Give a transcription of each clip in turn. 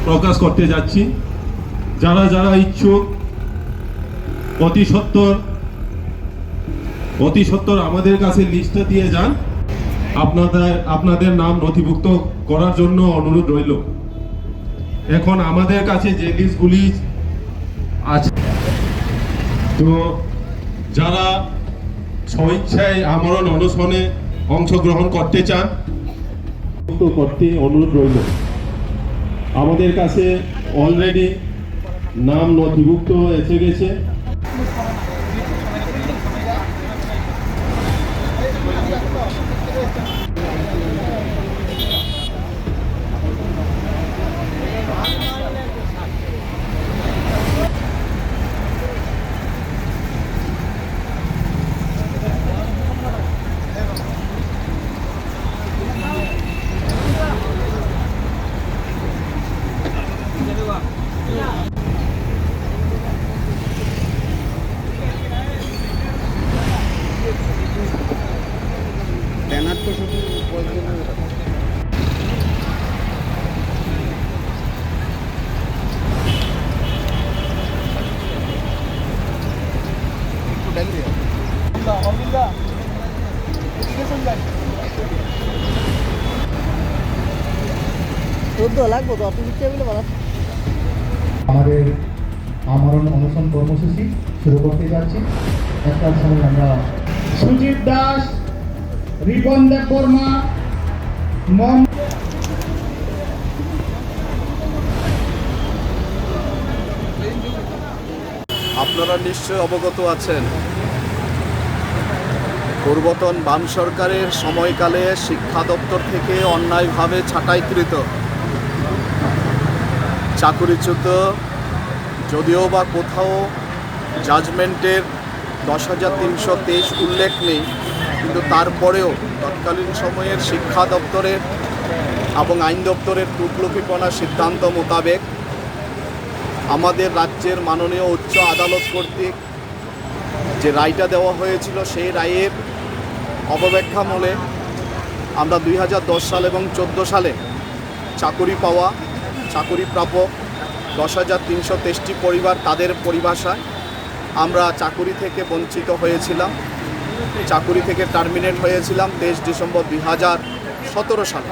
প্রকাশ করতে যাচ্ছি। যারা যারা ইচ্ছুক অতি সত্বর আমাদের কাছে লিস্টটা দিয়ে যান। আপনাদের নাম নথিভুক্ত করার জন্য অনুরোধ রইল। এখন আমাদের কাছে যে লিস্টগুলি আছে, তো যারা স্বইচ্ছায় আমরণ অনশনে অংশগ্রহণ করতে চান করতে অনুরোধ রইল। আমাদের কাছে অলরেডি নাম নথিভুক্ত এসে গেছে। আমাদের আমরণ অনশন কর্মসূচি শুরু করতে যাচ্ছি। একটার সময় আমরা সুজিত দাস, রিপন দেব বর্মা, আপনারা নিশ্চয় অবগত আছেন, পূর্বতন বাম সরকারের সময়কালে শিক্ষা দপ্তর থেকে অন্যায়ভাবে ছাঁটাইকৃত চাকুরিচ্যুত, যদিও বা কোথাও জাজমেন্টের 10,323 উল্লেখ নেই, কিন্তু তারপরেও তৎকালীন সময়ের শিক্ষা দপ্তরের এবং আইন দপ্তরের টুকলুকিপনা সিদ্ধান্ত মোতাবেক আমাদের রাজ্যের মাননীয় উচ্চ আদালত কর্তৃক যে রায়টা দেওয়া হয়েছিল, সেই রায়ের অপব্যাখ্যামূলে আমরা 2010 সাল এবং 14 সালে চাকুরি প্রাপক 10,323টি পরিবার, তাদের পরিভাষায় আমরা চাকুরি থেকে বঞ্চিত হয়েছিলাম, চাকুরি থেকে টার্মিনেট হয়েছিলাম 23 ডিসেম্বর 2017 সালে।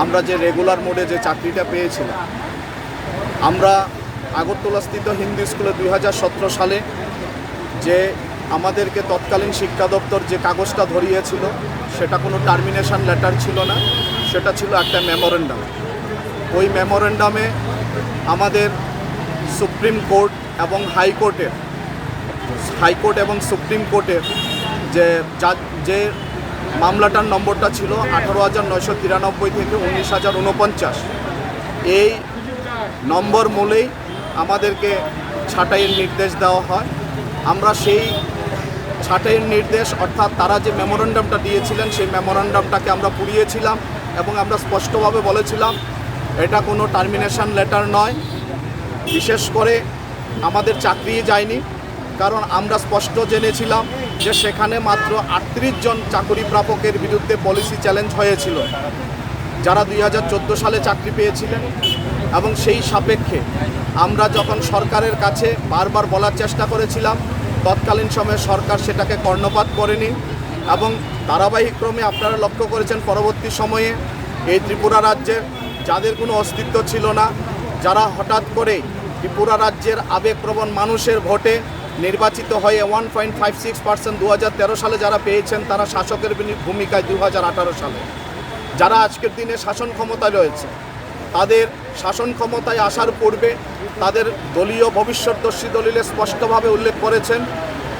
আমরা যে রেগুলার মোডে যে চাকরিটা পেয়েছিলাম, আমরা আগরতলাস্থিত হিন্দু স্কুলে 2017 সালে যে আমাদেরকে তৎকালীন শিক্ষা দপ্তর যে কাগজটা ধরিয়েছিল, সেটা কোনো টার্মিনেশন লেটার ছিল না, সেটা ছিল একটা মেমোরেন্ডাম। ওই মেমোরেন্ডামে আমাদের সুপ্রিম কোর্ট এবং হাইকোর্ট এবং সুপ্রিম কোর্টের যে মামলাটার নম্বরটা ছিল 18,993 থেকে 19,049, এই নম্বর মূলেই আমাদেরকে ছাঁটাইয়ের নির্দেশ দেওয়া হয়। আমরা সেই ছাঁটাইয়ের নির্দেশ, অর্থাৎ তারা যে মেমোরেন্ডামটা দিয়েছিলেন, সেই মেমোরেন্ডামটাকে আমরা পুড়িয়েছিলাম এবং আমরা স্পষ্টভাবে বলেছিলাম এটা কোনো টার্মিনেশন লেটার নয়। বিশেষ করে আমাদের চাকরি যায়নি, কারণ আমরা স্পষ্ট জেনেছিলাম যে সেখানে মাত্র 38 জন চাকরি প্রাপকের বিরুদ্ধে পলিসি চ্যালেঞ্জ হয়েছিল, যারা 2014 সালে চাকরি পেয়েছিলেন। এবং সেই সাপেক্ষে আমরা যখন সরকারের কাছে বারবার বলার চেষ্টা করেছিলাম, তৎকালীন সময়ে সরকার সেটাকে কর্ণপাত করেনি। এবং ধারাবাহিকক্রমে আপনারা লক্ষ্য করেছেন, পরবর্তী সময়ে এই ত্রিপুরা রাজ্যের যাদের কোনো অস্তিত্ব ছিল না, যারা হঠাৎ করে ত্রিপুরা রাজ্যের আবেগপ্রবণ মানুষের ভোটে নির্বাচিত হয়ে 1.56% 2013 সালে যারা পেয়েছেন, তারা শাসকের ভূমিকায় 2018 সালে যারা আজকের দিনে শাসন ক্ষমতায় রয়েছে, তাদের শাসন ক্ষমতায় আসার পূর্বে তাদের দলীয় ভবিষ্যৎদর্শী দলিলে স্পষ্টভাবে উল্লেখ করেছেন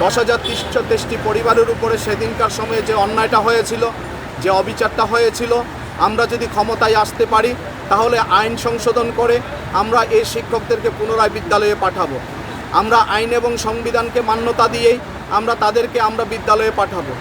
10,323টি পরিবারের উপরে সেদিনকার সময়ে যে অন্যায়টা হয়েছিল, যে অবিচারটা হয়েছিল, আমরা যদি ক্ষমতায় আসতে পারি তাহলে আইন সংশোধন করে আমরা এই শিক্ষকদেরকে পুনরায় বিদ্যালয়ে পাঠাবো। আমরা আইন এবং সংবিধানকে মান্যতা দিয়েই আমরা বিদ্যালয়ে পাঠাবো।